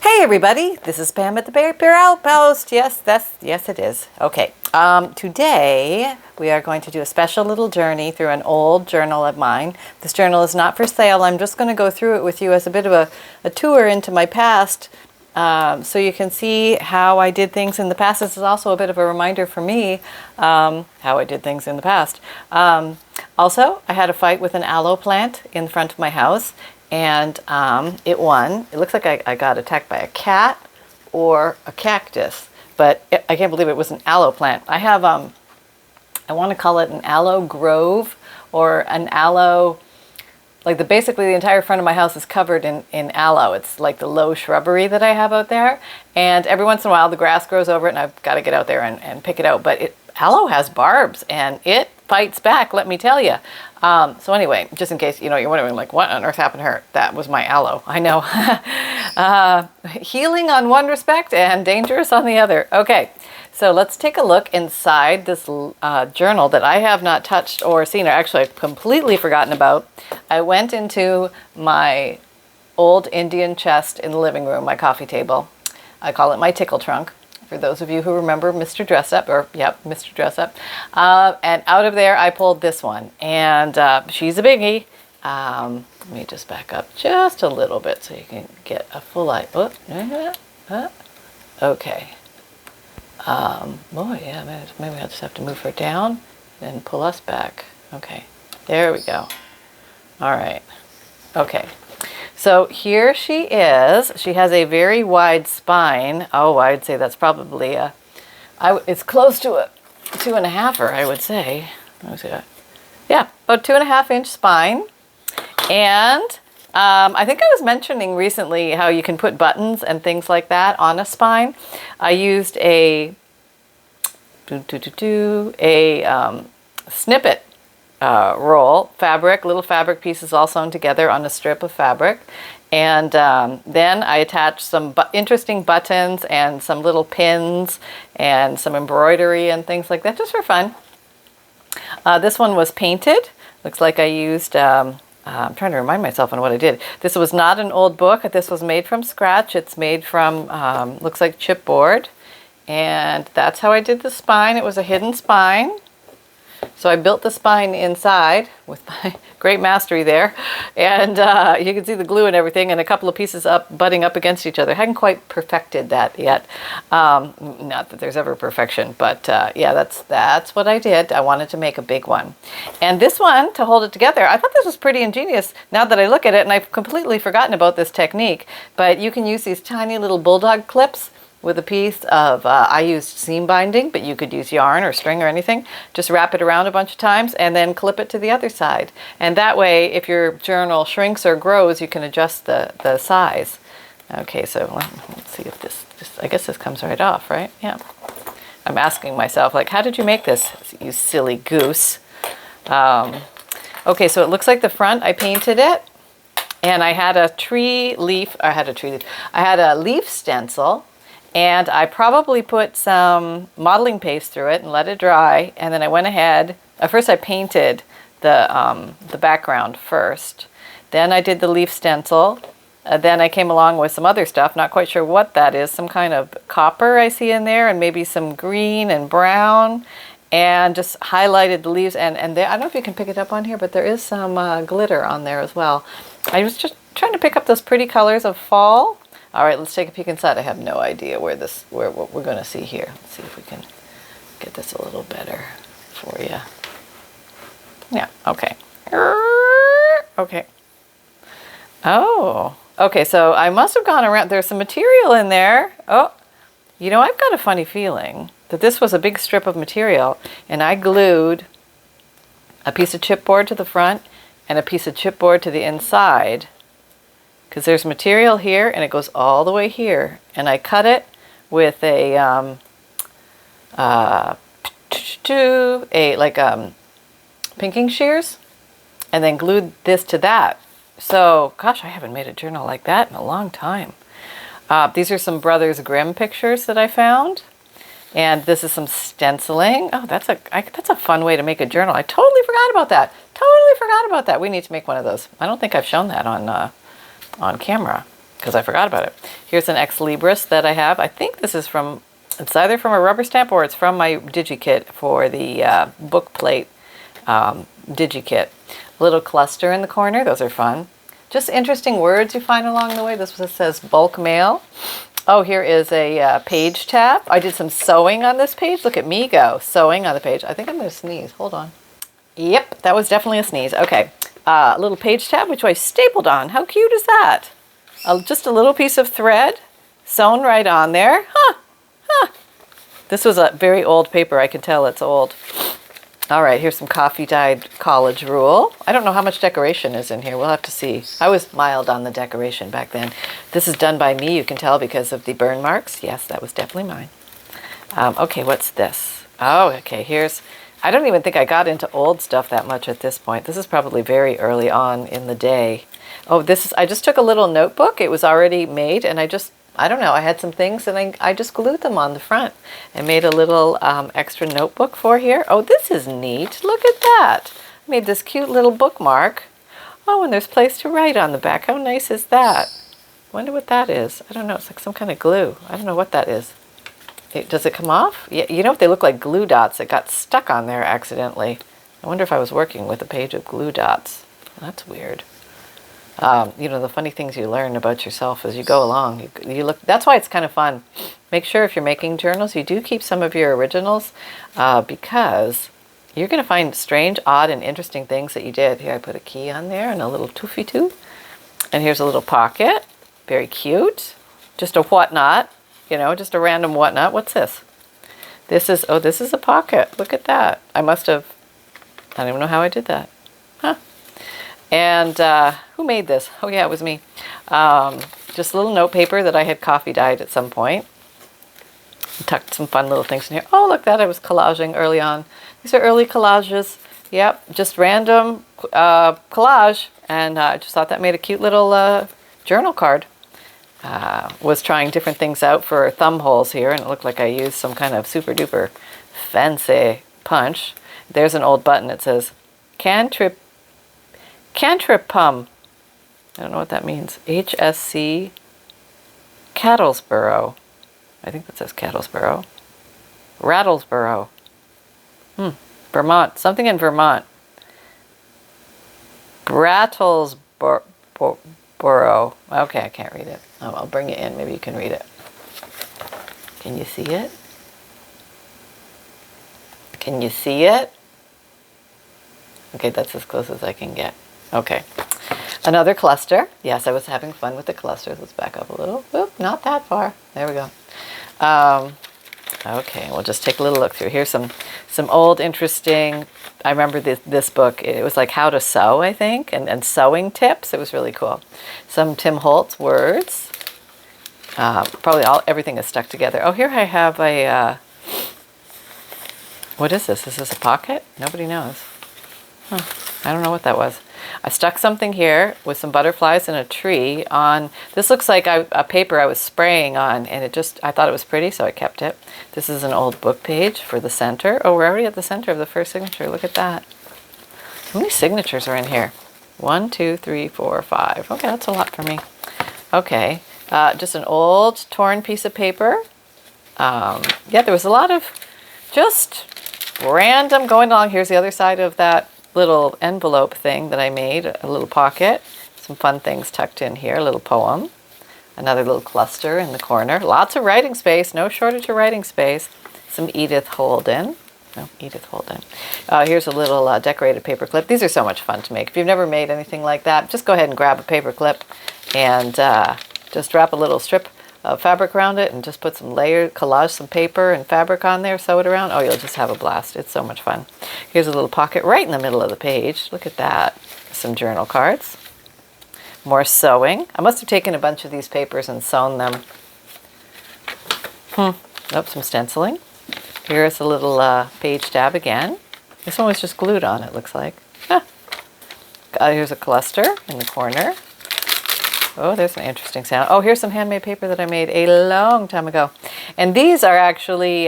Hey everybody, this is Pam at the Paper Outpost. Yes, it is. Okay, today we are going to do a special little journey through an old journal of mine. This journal is not for sale. I'm just going to go through it with you as a bit of a tour into my past, so you can see how I did things in the past. This is also a bit of a reminder for me how I did things in the past. Also, I had a fight with an aloe plant in front of my house. And it won. It looks like I got attacked by a cat or a cactus, but I can't believe it was an aloe plant. I have, I want to call it an aloe grove or an aloe, like basically the entire front of my house is covered in aloe. It's like the low shrubbery that I have out there. And every once in a while the grass grows over it and I've got to get out there and pick it out. But aloe has barbs and it fights back, let me tell you. So anyway, just in case you're wondering, like, what on earth happened to her? That was my aloe. I know. Healing on one respect and dangerous on the other. Okay, so let's take a look inside this journal that I have not touched or seen, or actually I've completely forgotten about. I went into my old Indian chest in the living room, my coffee table. I call it my tickle trunk. For those of you who remember Mr. Dress Up, Mr. Dress Up. And out of there, I pulled this one. And she's a biggie. Let me just back up just a little bit so you can get a full eye. Oh, okay. Boy, yeah, maybe I'll just have to move her down and pull us back. Okay, there we go. All right. Okay. So here she is. She has a very wide spine. Oh, I'd say that's probably it's close to a 2.5-er, I would say. Let me see that. Yeah, about 2.5-inch spine. And I think I was mentioning recently how you can put buttons and things like that on a spine. I used a snippet roll fabric, little fabric pieces all sewn together on a strip of fabric, and then I attached some interesting buttons and some little pins and some embroidery and things like that, just for fun. This one was painted. Looks like I used I'm trying to remind myself on what I did. This was not an old book. This was made from scratch. It's made from looks like chipboard, and that's how I did the spine. It was a hidden spine. So I built the spine inside with my great mastery there, and you can see the glue and everything, and a couple of pieces butting up against each other. I hadn't quite perfected that yet. Not that there's ever perfection, but yeah, that's what I did. I wanted to make a big one. And this one, to hold it together, I thought this was pretty ingenious now that I look at it, and I've completely forgotten about this technique, but you can use these tiny little bulldog clips with a piece of, I used seam binding, but you could use yarn or string or anything. Just wrap it around a bunch of times and then clip it to the other side. And that way, if your journal shrinks or grows, you can adjust the size. Okay, so let's see if this I guess this comes right off, right? Yeah. I'm asking myself, like, how did you make this, you silly goose? Okay, so it looks like the front, I painted it. And I had a leaf stencil. And I probably put some modeling paste through it and let it dry. And then I went ahead. First, I painted the background first. Then I did the leaf stencil. Then I came along with some other stuff. Not quite sure what that is. Some kind of copper I see in there, and maybe some green and brown. And just highlighted the leaves. And there, I don't know if you can pick it up on here, but there is some glitter on there as well. I was just trying to pick up those pretty colors of fall. All right, let's take a peek inside. I have no idea what we're going to see here. Let's see if we can get this a little better for you. Yeah, okay. Okay. Oh, okay, so I must have gone around. There's some material in there. Oh, I've got a funny feeling that this was a big strip of material, and I glued a piece of chipboard to the front and a piece of chipboard to the inside. Because there's material here and it goes all the way here, and I cut it with a pinking shears, and then glued this to that. So, gosh, I haven't made a journal like that in a long time. These are some Brothers Grimm pictures that I found, and this is some stenciling. Oh, that's a fun way to make a journal. I totally forgot about that. We need to make one of those. I don't think I've shown that on camera. because I forgot about it. Here's an Ex Libris that I have. I think this is from, it's either from a rubber stamp or it's from my DigiKit for the book plate DigiKit. Little cluster in the corner, those are fun. Just interesting words you find along the way. This one says bulk mail. Oh, here is a page tab. I did some sewing on this page. Look at me go, sewing on the page. I think I'm going to sneeze. Hold on. Yep, that was definitely a sneeze. Okay, little page tab, which I stapled on. How cute is that? Just a little piece of thread sewn right on there. This was a very old paper. I can tell it's old. All right, here's some coffee-dyed college rule. I don't know how much decoration is in here. We'll have to see. I was mild on the decoration back then. This is done by me, you can tell, because of the burn marks. Yes, that was definitely mine. Okay, what's this? Oh, okay, here's... I don't even think I got into old stuff that much at this point. This is probably very early on in the day. Oh, this is... I just took a little notebook. It was already made, and I don't know, I had some things and I just glued them on the front and made a little extra notebook for here. Oh, this is neat. Look at that. I made this cute little bookmark. Oh, and there's place to write on the back. How nice is that? Wonder what that is. I don't know. It's like some kind of glue. I don't know what that is. Does it come off? Yeah, you know what? They look like glue dots that got stuck on there accidentally. I wonder if I was working with a page of glue dots. That's weird. You know, the funny things you learn about yourself as you go along. You look. That's why it's kind of fun. Make sure if you're making journals, you do keep some of your originals because you're going to find strange, odd, and interesting things that you did. Here, I put a key on there and a little toofy-too. And here's a little pocket. Very cute. Just a whatnot. You know, just a random whatnot. What's this? This is, oh, this is a pocket. Look at that. I don't even know how I did that. Huh. And who made this? Oh yeah, it was me. Just a little note paper that I had coffee dyed at some point. Tucked some fun little things in here. Oh, look, that I was collaging early on. These are early collages. Yep, just random collage. And I just thought that made a cute little journal card. Was trying different things out for thumb holes here, and it looked like I used some kind of super duper fancy punch. There's an old button. It says Cantripum. I don't know what that means. HSC Cattlesboro. I think that says Cattlesboro. Rattlesboro. Vermont. Something in Vermont. Brattlesboro. Okay, I can't read it. Oh, I'll bring it in. Maybe you can read it. Can you see it? Can you see it? Okay, that's as close as I can get. Okay. Another cluster. Yes, I was having fun with the clusters. Let's back up a little. Oop, not that far. There we go. Okay, we'll just take a little look through. Here's some old interesting, I remember this book. It was like how to sew, I think, and sewing tips. It was really cool. Some Tim Holtz words. Probably everything is stuck together. Oh, here I have a, what is this? Is this a pocket? Nobody knows. Huh. I don't know what that was. I stuck something here with some butterflies and a tree on, this looks like a paper I was spraying on, and I thought it was pretty, so I kept it. This is an old book page for the center. Oh, we're already at the center of the first signature. Look at that. How many signatures are in here? 1, 2, 3, 4, 5. Okay, that's a lot for me. Okay, just an old torn piece of paper. Yeah, there was a lot of just random going along. Here's the other side of that little envelope thing that I made, a little pocket, some fun things tucked in here, a little poem, another little cluster in the corner, lots of writing space, no shortage of writing space, some Edith Holden. Here's a little decorated paper clip. These are so much fun to make. If you've never made anything like that, just go ahead and grab a paper clip and just wrap a little strip of fabric around it and just put some layered, collage some paper and fabric on there, sew it around. Oh, you'll just have a blast. It's so much fun. Here's a little pocket right in the middle of the page. Look at that. Some journal cards. More sewing. I must have taken a bunch of these papers and sewn them. Nope, some stenciling. Here's a little page tab again. This one was just glued on, it looks like. Here's a cluster in the corner. Oh, there's an interesting sound. Oh, here's some handmade paper that I made a long time ago. And these are actually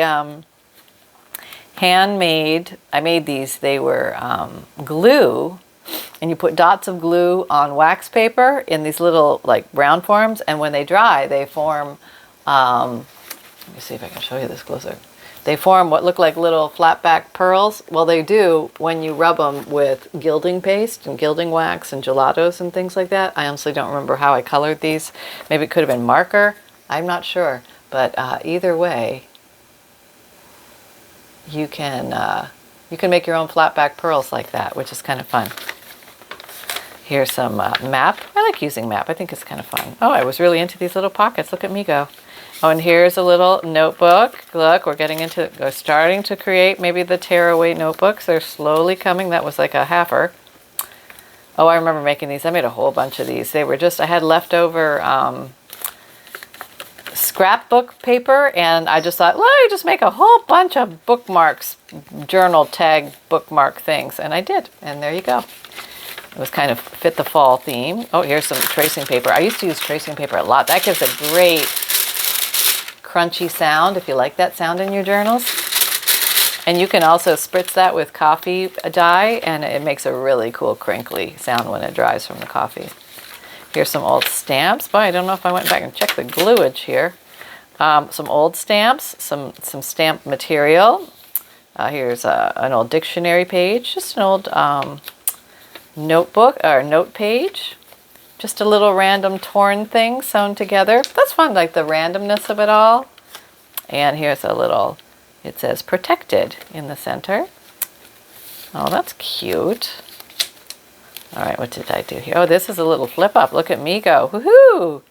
handmade. I made these. They were glue and you put dots of glue on wax paper in these little like round forms, and when they dry, they form, let me see if I can show you this closer. They form what look like little flat back pearls. Well, they do when you rub them with gilding paste and gilding wax and gelatos and things like that. I honestly don't remember how I colored these. Maybe it could have been marker. I'm not sure. But either way, you can make your own flat back pearls like that, which is kind of fun. Here's some map. I like using map. I think it's kind of fun. Oh, I was really into these little pockets. Look at me go. Oh, and here's a little notebook. Look, we're starting to create maybe the tearaway notebooks. They're slowly coming. That was like a halfer. Oh, I remember making these. I made a whole bunch of these. They were just, I had leftover scrapbook paper, and I just thought, well, I just make a whole bunch of bookmarks, journal tag bookmark things. And I did. And there you go. It was kind of fit the fall theme. Oh, here's some tracing paper. I used to use tracing paper a lot. That gives a great crunchy sound if you like that sound in your journals. And you can also spritz that with coffee dye, and it makes a really cool crinkly sound when it dries from the coffee. Here's some old stamps. Boy, I don't know if I went back and checked the gluage here. Some old stamps, some stamp material. Here's an old dictionary page, just an old notebook or note page. Just a little random torn thing sewn together. That's fun, like the randomness of it all. And here's a little, it says protected in the center. Oh, that's cute. All right, what did I do here? Oh, this is a little flip up. Look at me go. Woohoo!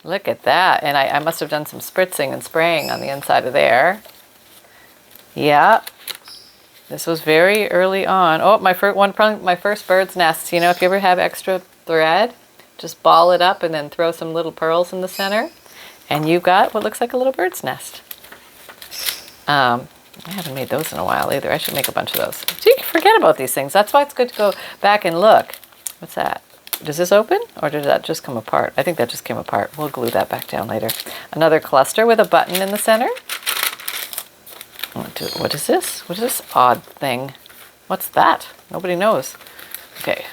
Look at that. And I must have done some spritzing and spraying on the inside of there. Yeah. This was very early on. Oh, probably my first bird's nest. You know, if you ever have extra thread, just ball it up and then throw some little pearls in the center, and you've got what looks like a little bird's nest. I haven't made those in a while either. I should make a bunch of those. So you can forget about these things. That's why it's good to go back and look. What's that? Does this open, or did that just come apart? I think that just came apart. We'll glue that back down later. Another cluster with a button in the center. What is this? What is this odd thing? What's that? Nobody knows. Okay.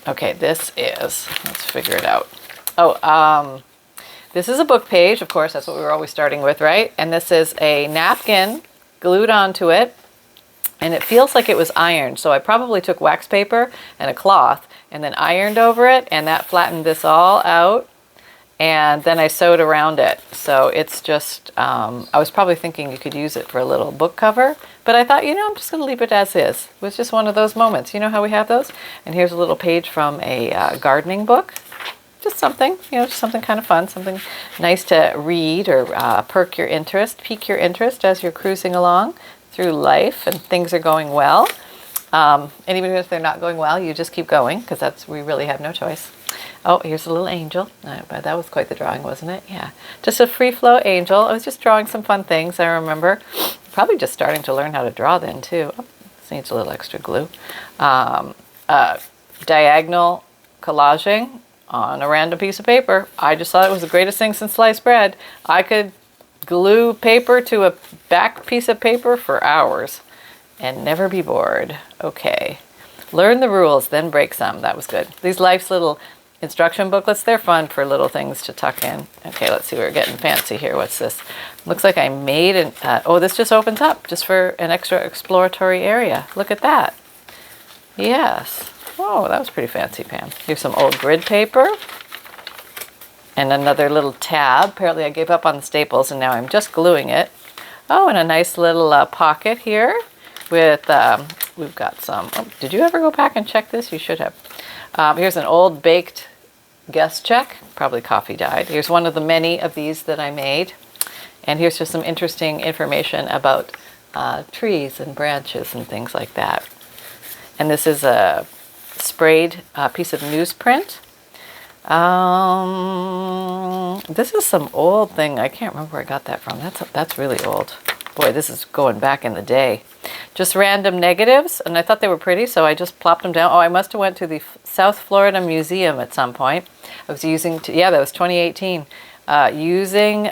Okay, this is, let's figure it out. Oh, this is a book page, of course, that's what we were always starting with, right? And this is a napkin glued onto it, and it feels like it was ironed. So I probably took wax paper and a cloth and then ironed over it, and that flattened this all out. And then I sewed around it. So it's just, I was probably thinking you could use it for a little book cover, but I thought, you know, I'm just going to leave it as is. It was just one of those moments. You know how we have those? And here's a little page from a gardening book. Just something, you know, just something kind of fun, something nice to read or pique your interest as you're cruising along through life and things are going well. And even if they're not going well, you just keep going, because we really have no choice. Oh, here's a little angel. But that was quite the drawing, wasn't it? Yeah. Just a free flow angel. I was just drawing some fun things, I remember. Probably just starting to learn how to draw then, too. Oh, this needs a little extra glue. Diagonal collaging on a random piece of paper. I just thought it was the greatest thing since sliced bread. I could glue paper to a back piece of paper for hours and never be bored. Okay. Learn the rules, then break some. That was good. These Life's little instruction booklets, they're fun for little things to tuck in. Okay, let's see, we're getting fancy here. What's this? Looks like I made an, oh, this just opens up just for an extra exploratory area. Look at that. Yes. Oh, that was pretty fancy, Pam. Here's some old grid paper. And another little tab. Apparently I gave up on the staples and now I'm just gluing it. Oh, and a nice little pocket here with, we've got some, oh, did you ever go back and check this? You should have. Here's an old baked guest check, probably coffee dyed. Here's one of the many of these that I made. And here's just some interesting information about trees and branches and things like that. And this is a sprayed piece of newsprint. This is some old thing. I can't remember where I got that from. That's really old. Boy, this is going back in the day. Just random negatives, and I thought they were pretty, so I just plopped them down. Oh, I must have went to the South Florida Museum at some point. I was using, yeah, that was 2018, using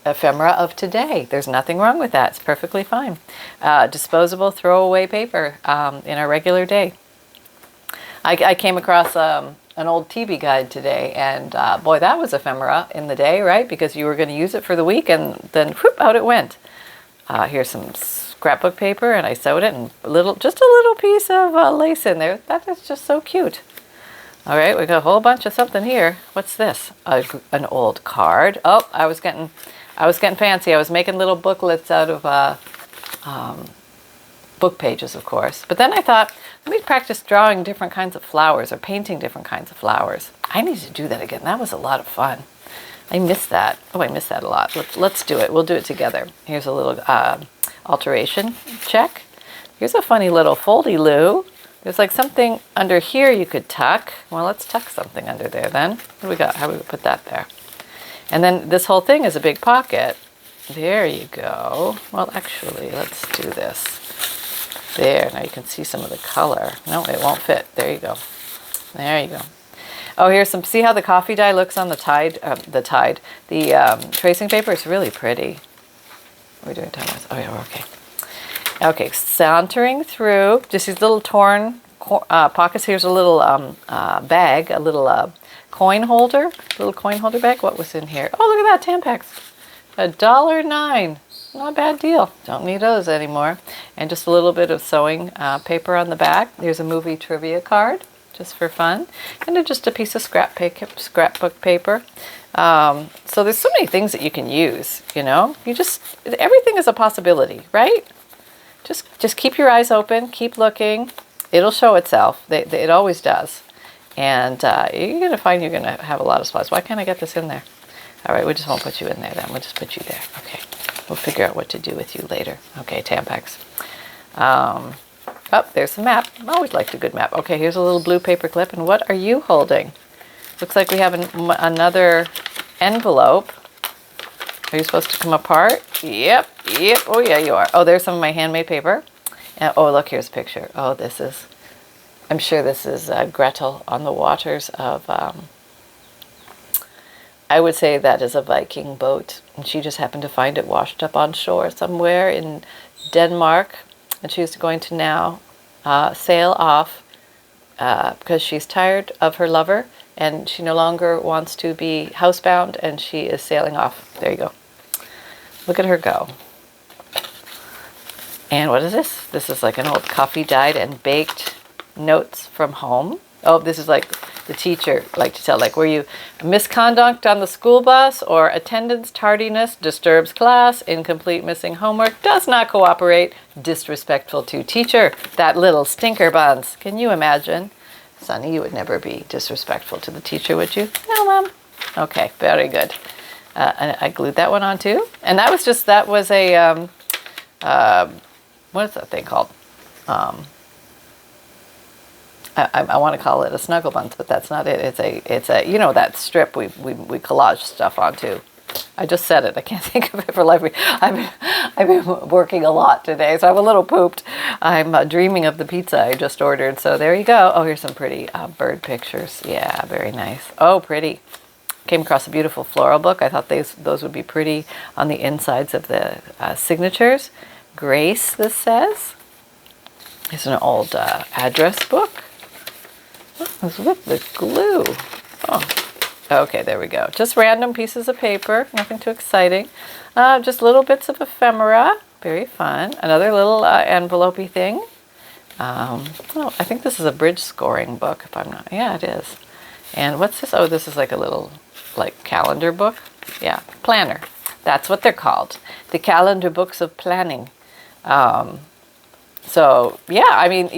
ephemera of today. There's nothing wrong with that. It's perfectly fine. Disposable throwaway paper in our regular day. I came across an old TV guide today, and boy, that was ephemera in the day, right? Because you were going to use it for the week, and then whoop, out it went. Here's some scrapbook paper, and I sewed it, and just a little piece of lace in there. That is just so cute. All right, we got a whole bunch of something here. What's this? An old card. Oh, I was getting fancy. I was making little booklets out of book pages, of course. But then I thought, let me practice drawing different kinds of flowers or painting different kinds of flowers. I need to do that again. That was a lot of fun. I miss that. Oh, I miss that a lot. Let's do it. We'll do it together. Here's a little alteration check. Here's a funny little foldy-loo. There's like something under here you could tuck. Well, let's tuck something under there then. What do we got? How do we put that there? And then this whole thing is a big pocket. There you go. Well, actually, let's do this. There, now you can see some of the color. No, it won't fit. There you go. There you go. Oh, here's some, see how the coffee dye looks on the tracing paper? It's really pretty. We're doing time-wise. Oh, yeah, we're okay. Okay, sauntering through, just these little torn pockets. Here's a little bag, a little coin holder bag. What was in here? Oh, look at that, Tampax. $1.09. Not a bad deal. Don't need those anymore. And just a little bit of sewing paper on the back. There's a movie trivia card, just for fun. And then just a piece of scrapbook paper. So there's so many things that you can use, you know. Everything is a possibility, right? Just keep your eyes open, keep looking. It'll show itself. It always does. And you're going to find you're going to have a lot of spots. Why can't I get this in there? All right, we just won't put you in there then. We'll just put you there. Okay. We'll figure out what to do with you later. Okay, Tampax. Oh, there's the map. I always liked a good map. Okay, here's a little blue paper clip. And what are you holding? Looks like we have another envelope. Are you supposed to come apart? Yep. Oh, yeah, you are. Oh, there's some of my handmade paper. And, oh, look, here's a picture. Oh, I'm sure this is Gretel on the waters of, I would say that is a Viking boat. And she just happened to find it washed up on shore somewhere in Denmark. And she's going to now sail off because she's tired of her lover. And she no longer wants to be housebound, and she is sailing off. There you go. Look at her go. And what is this? This is like an old coffee dyed and baked notes from home. Oh, this is like the teacher like to tell, like, were you misconduct on the school bus, or attendance tardiness disturbs class, incomplete missing homework, does not cooperate, disrespectful to teacher, that little stinker buns. Can you imagine? Sonny, you would never be disrespectful to the teacher, would you? No, Mom. Okay, very good. And I glued that one on too. And that was a, what is that thing called? I want to call it a snuggle buns, but that's not it. It's a you know, that strip we collage stuff onto. I just said it. I can't think of it for life. I've been working a lot today, so I'm a little pooped. I'm dreaming of the pizza I just ordered. So there you go. Oh, here's some pretty bird pictures. Yeah, very nice. Oh, pretty. Came across a beautiful floral book. I thought those would be pretty on the insides of the signatures. Grace, this says. It's an old address book. What's with the glue? Oh. Okay, there we go. Just random pieces of paper, nothing too exciting. Just little bits of ephemera, very fun. Another little envelope-y thing. Oh, I think this is a bridge scoring book, if I'm not, yeah, it is. And what's this? Oh, this is like a little, like, calendar book. Yeah, planner. That's what they're called. The calendar books of planning. So, yeah, I mean,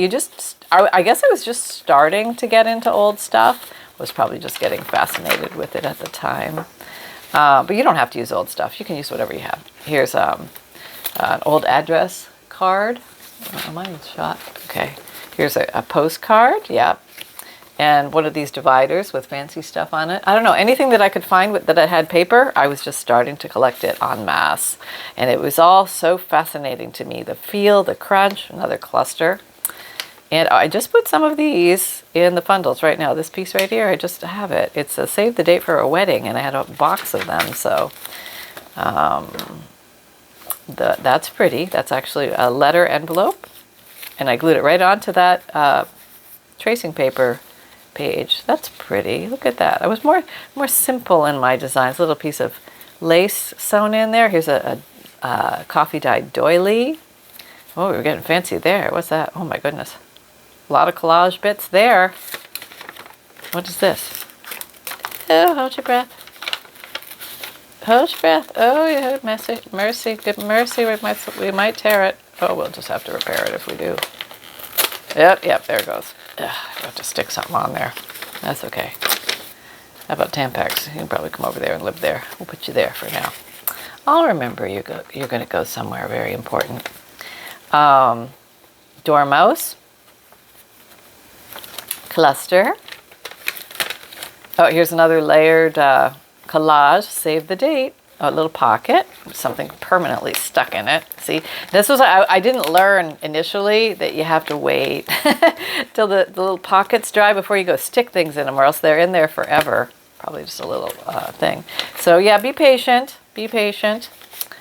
I guess I was just starting to get into old stuff. Was probably just getting fascinated with it at the time. But you don't have to use old stuff. You can use whatever you have. Here's an old address card. Oh, mine's shot. Okay. Here's a postcard. Yeah. And one of these dividers with fancy stuff on it. I don't know. Anything that I could find that had paper, I was just starting to collect it en masse. And it was all so fascinating to me. The feel, the crunch, another cluster. And I just put some of these in the FUNDLEs right now. This piece right here, I just have it. It's a save the date for a wedding, and I had a box of them. So That's pretty. That's actually a letter envelope. And I glued it right onto that tracing paper page. That's pretty. Look at that. I was more simple in my designs. A little piece of lace sewn in there. Here's a coffee dyed doily. Oh, we were getting fancy there. What's that? Oh my goodness. A lot of collage bits there. What is this? Oh, hold your breath. Hold your breath. Oh, yeah, mercy, mercy, good mercy. We might tear it. Oh, we'll just have to repair it if we do. Yep, there it goes. Ugh, I have to stick something on there. That's okay. How about Tampax? You can probably come over there and live there. We'll put you there for now. I'll remember you're going to go somewhere very important. Dormouse. Cluster. Oh, here's another layered collage. Save the date. A little pocket, something permanently stuck in it. See, this was, I didn't learn initially that you have to wait till the little pockets dry before you go stick things in them, or else they're in there forever. Probably just a little thing. So yeah, be patient, be patient.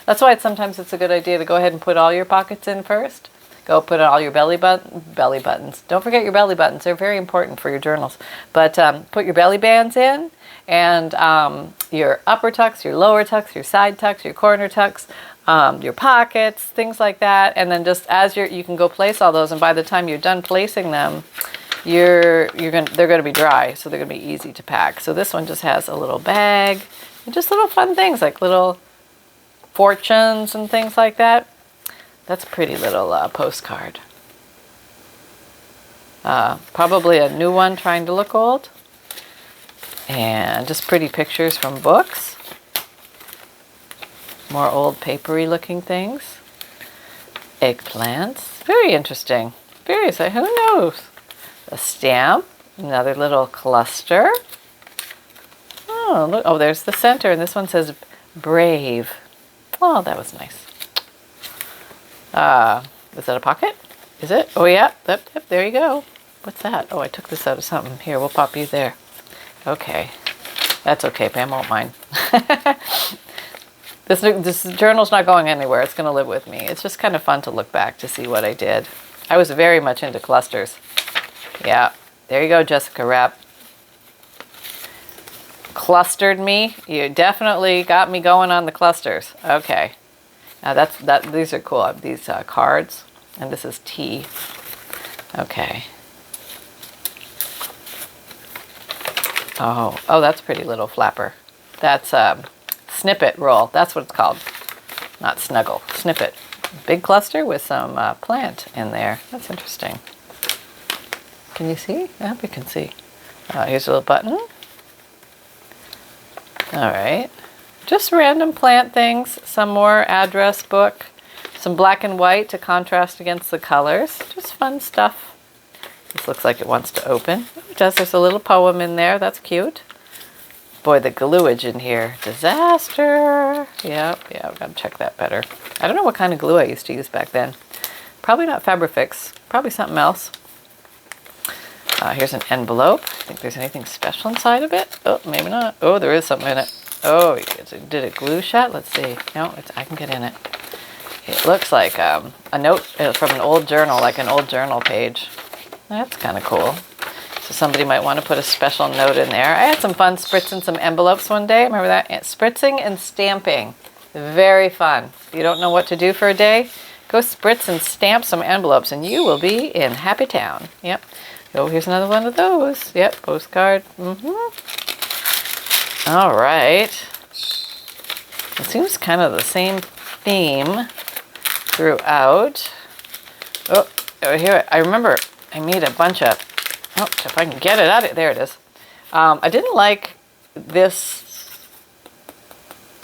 That's why sometimes it's a good idea to go ahead and put all your pockets in first. Go put all your belly buttons. Don't forget your belly buttons. They're very important for your journals. But put your belly bands in, and your upper tucks, your lower tucks, your side tucks, your corner tucks, your pockets, things like that. And then just as you can go place all those, and by the time you're done placing them, they're going to be dry, so they're going to be easy to pack. So this one just has a little bag, and just little fun things like little fortunes and things like that. That's a pretty little postcard. Probably a new one trying to look old. And just pretty pictures from books. More old papery looking things. Eggplants. Very interesting. Very, who knows? A stamp. Another little cluster. Oh, look. Oh, there's the center. And this one says brave. Oh, that was nice. Is that a pocket? Is it? Oh, yeah. Yep, there you go. What's that? Oh, I took this out of something. Here, we'll pop you there. Okay. That's okay. Pam won't mind. This journal's not going anywhere. It's going to live with me. It's just kind of fun to look back to see what I did. I was very much into clusters. Yeah. There you go, Jessica Rapp. Clustered me. You definitely got me going on the clusters. Okay. Now these are cool. These cards, and this is tea. Okay. Oh, that's a pretty little flapper. That's snippet roll. That's what it's called. Not snuggle. Snippet. Big cluster with some plant in there. That's interesting. Can you see? I hope you can see. Here's a little button. All right. Just random plant things, some more address book, some black and white to contrast against the colors. Just fun stuff. This looks like it wants to open. It does. There's a little poem in there. That's cute. Boy, the gluage in here. Disaster. Yeah, I've got to check that better. I don't know what kind of glue I used to use back then. Probably not Fabrifix. Probably something else. Here's an envelope. I think there's anything special inside of it. Oh, maybe not. Oh, there is something in it. Oh, did it glue shut? Let's see. No, I can get in it. It looks like a note from an old journal, like an old journal page. That's kind of cool. So somebody might want to put a special note in there. I had some fun spritzing some envelopes one day. Remember that? Spritzing and stamping. Very fun. If you don't know what to do for a day, go spritz and stamp some envelopes and you will be in happy town. Yep. Oh, here's another one of those. Yep, postcard. All right. It seems kind of the same theme throughout. Oh, here, I remember I made a bunch of, if I can get it out, there it is. I didn't like this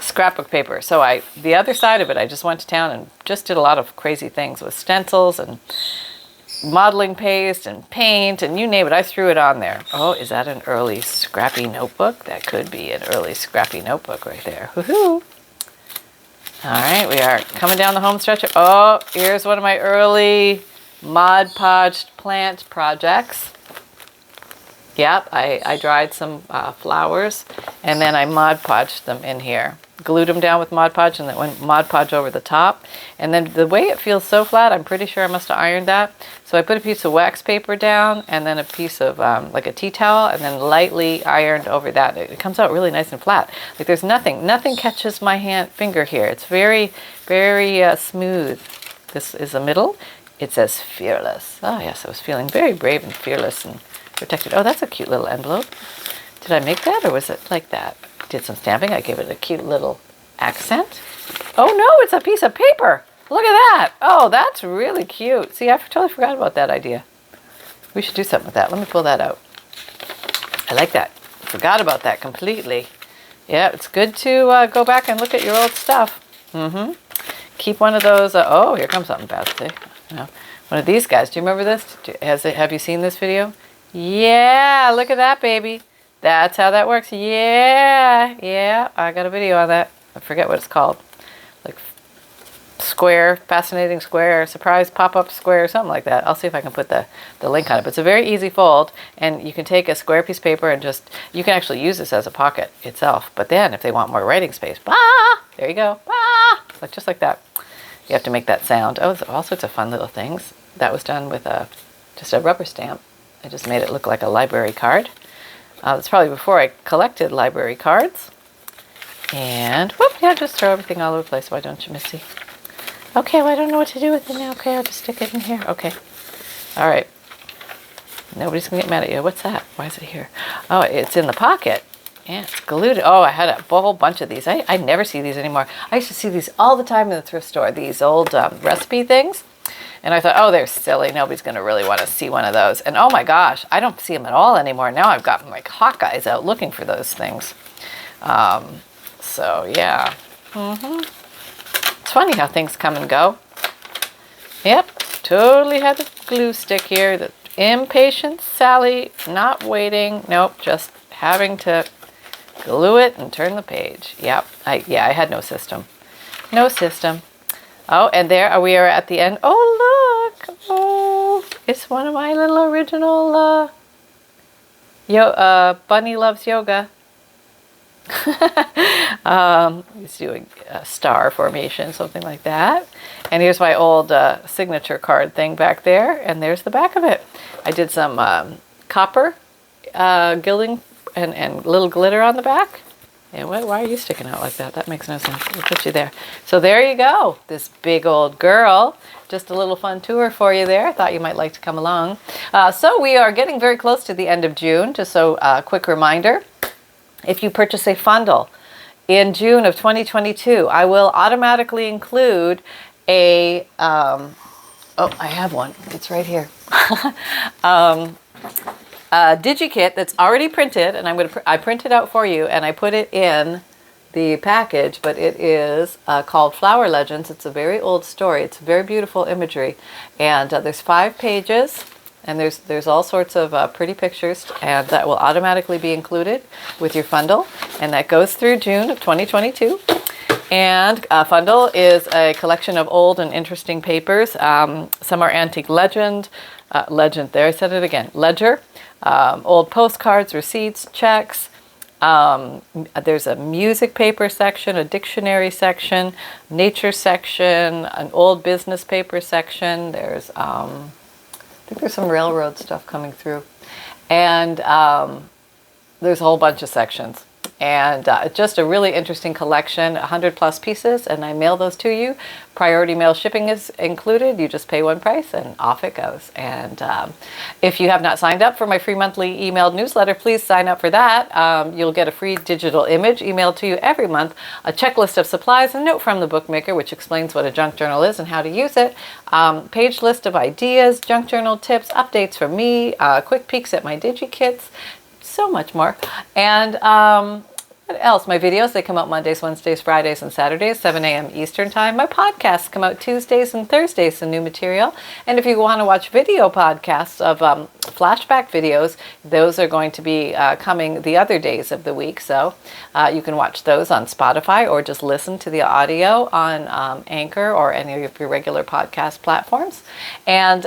scrapbook paper. So the other side of it, I just went to town and just did a lot of crazy things with stencils and modeling paste and paint and you name it. I threw it on there. Oh, is that an early scrappy notebook? That could be an early scrappy notebook right there. Woohoo! All right, we are coming down the home stretch. Oh, here's one of my early Mod Podge plant projects. Yep, I dried some flowers and then I Mod Podged them in here. glued them down with Mod Podge and then went Mod Podge over the top. And then the way it feels so flat, I'm pretty sure I must have ironed that. So I put a piece of wax paper down and then a piece of like a tea towel and then lightly ironed over that. It comes out really nice and flat. Like there's nothing catches my finger here. It's very, very smooth. This is the middle. It says fearless. Oh yes, I was feeling very brave and fearless and protected. Oh, that's a cute little envelope. Did I make that or was it like that? Did some stamping. I gave it a cute little accent. Oh no, it's a piece of paper. Look at that. Oh, that's really cute. See, I totally forgot about that idea. We should do something with that. Let me pull that out. I like that. Forgot about that completely. Yeah, it's good to go back and look at your old stuff. Keep one of those. Oh, here comes something bad. See? One of these guys. Do you remember this? Have you seen this video? Yeah, look at that, baby. That's how that works. Yeah, I got a video on that. I forget what it's called. Like square, fascinating square, surprise pop-up square, something like that. I'll see if I can put the link on it. But it's a very easy fold, and you can take a square piece of paper and you can actually use this as a pocket itself. But then if they want more writing space, there you go, like just like that. You have to make that sound. Oh, all sorts of fun little things. That was done with just a rubber stamp. I just made it look like a library card. That's probably before I collected library cards. And whoop, yeah, just throw everything all over the place. Why don't you, Missy? Okay, well, I don't know what to do with it now. Okay, I'll just stick it in here. Okay. All right. Nobody's going to get mad at you. What's that? Why is it here? Oh, it's in the pocket. Yeah, it's glued. Oh, I had a whole bunch of these. I never see these anymore. I used to see these all the time in the thrift store, these old recipe things. And I thought, oh, they're silly. Nobody's going to really want to see one of those. And oh my gosh, I don't see them at all anymore. Now I've got like Hawkeyes out looking for those things. So yeah. It's funny how things come and go. Yep, totally had the glue stick here. The impatient Sally, not waiting. Nope, just having to glue it and turn the page. Yep, I had no system. No system. Oh, and there we are at the end. Oh, look. Oh, it's one of my little original Bunny Loves Yoga. He's doing a star formation, something like that. And here's my old signature card thing back there. And there's the back of it. I did some copper gilding and little glitter on the back. Yeah, why are you sticking out like that? That makes no sense. We'll put you there. So there you go. This big old girl. Just a little fun tour for you there. I thought you might like to come along. So we are getting very close to the end of June. Just so quick reminder, if you purchase a FUNDLE in June of 2022, I will automatically include a, oh, I have one. It's right here. DigiKit that's already printed, and I print it out for you, and I put it in the package, but it is called Flower Legends. It's a very old story. It's very beautiful imagery, and there's 5 pages, and there's all sorts of pretty pictures, and that will automatically be included with your FUNDLE, and that goes through June of 2022. And FUNDLE is a collection of old and interesting papers. Some are antique legend, there I said it again, ledger. Old postcards, receipts, checks. There's a music paper section, a dictionary section, nature section, an old business paper section. There's, I think there's some railroad stuff coming through. And there's a whole bunch of sections. And just a really interesting collection, 100+ pieces, and I mail those to you. Priority mail shipping is included. You just pay one price and off it goes. And if you have not signed up for my free monthly emailed newsletter, please sign up for that. You'll get a free digital image emailed to you every month, a checklist of supplies, a note from the bookmaker which explains what a junk journal is and how to use it, page list of ideas, junk journal tips, updates from me, quick peeks at my DigiKits, so much more. And what else? My videos, they come out Mondays, Wednesdays, Fridays, and Saturdays, 7 a.m. Eastern Time. My podcasts come out Tuesdays and Thursdays, the new material. And if you want to watch video podcasts of flashback videos, those are going to be coming the other days of the week. So you can watch those on Spotify or just listen to the audio on Anchor or any of your regular podcast platforms. And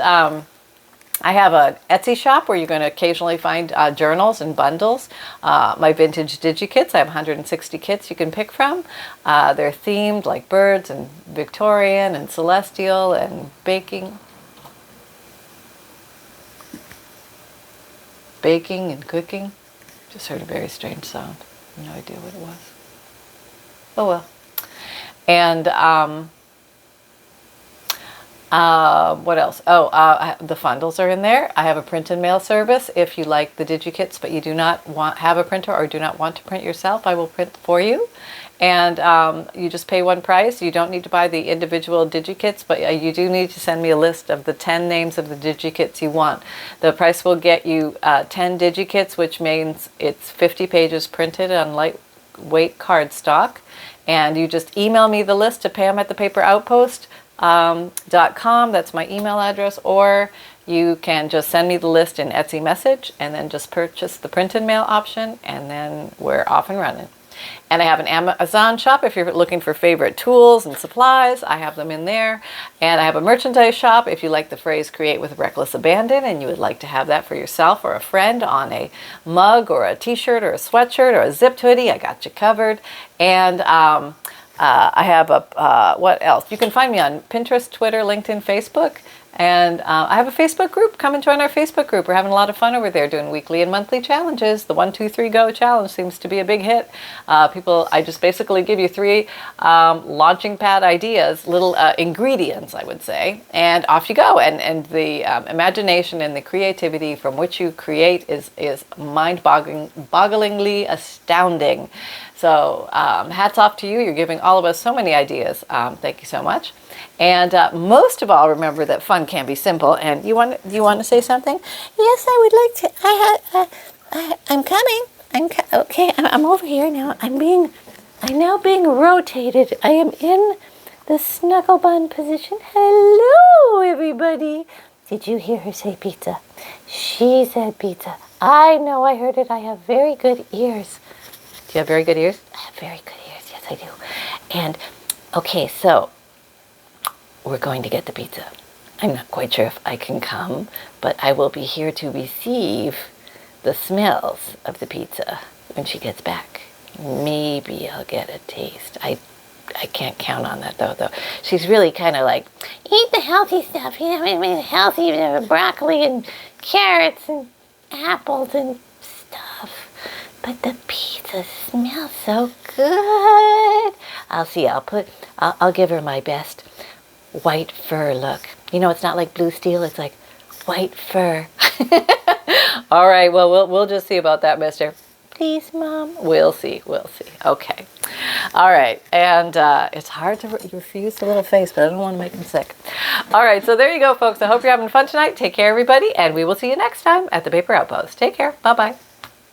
I have an Etsy shop where you're going to occasionally find journals and bundles. My vintage DigiKits, I have 160 kits you can pick from. They're themed like birds and Victorian and celestial and baking and cooking. Just heard a very strange sound. No idea what it was. Oh well. And what else? Oh, the FUNDLEs are in there. I have a print and mail service. If you like the DigiKits, but you do not have a printer or do not want to print yourself, I will print for you. And you just pay one price. You don't need to buy the individual DigiKits, but you do need to send me a list of the 10 names of the DigiKits you want. The price will get you 10 DigiKits, which means it's 50 pages printed on lightweight cardstock. And you just email me the list to pam@paperoutpost.com. That's my email address. Or you can just send me the list in Etsy message and then just purchase the print and mail option, and then we're off and running. And I have an Amazon shop if you're looking for favorite tools and supplies. I have them in there. And I have a merchandise shop if you like the phrase create with reckless abandon and you would like to have that for yourself or a friend on a mug or a t-shirt or a sweatshirt or a zipped hoodie. I got you covered. And I have what else? You can find me on Pinterest, Twitter, LinkedIn, Facebook. And I have a Facebook group. Come and join our Facebook group. We're having a lot of fun over there doing weekly and monthly challenges. The 1, 2, 3, go challenge seems to be a big hit. I just basically give you 3 launching pad ideas, little ingredients, I would say, and off you go. And the imagination and the creativity from which you create is mind-bogglingly astounding. So hats off to you. You're giving all of us so many ideas. Thank you so much. And most of all, remember that fun can be simple. And you want to say something? Yes, I would like to. I'm coming. Okay. I'm over here now. I'm now being rotated. I am in the snuggle bun position. Hello, everybody. Did you hear her say pizza? She said pizza. I know. I heard it. I have very good ears. Do you have very good ears? I have very good ears. Yes, I do. And okay, so we're going to get the pizza. I'm not quite sure if I can come, but I will be here to receive the smells of the pizza when she gets back. Maybe I'll get a taste. I can't count on that though. She's really kind of like, eat the healthy stuff, healthy broccoli and carrots and apples and stuff. But the pizza smells so good. I'll see. I'll give her my best white fur look. You know, it's not like blue steel. It's like white fur. All right. Well, we'll just see about that, mister. Please, Mom. We'll see. Okay. All right. And it's hard to refuse the little face, but I don't want to make him sick. All right. So there you go, folks. I hope you're having fun tonight. Take care, everybody. And we will see you next time at the Paper Outpost. Take care. Bye-bye.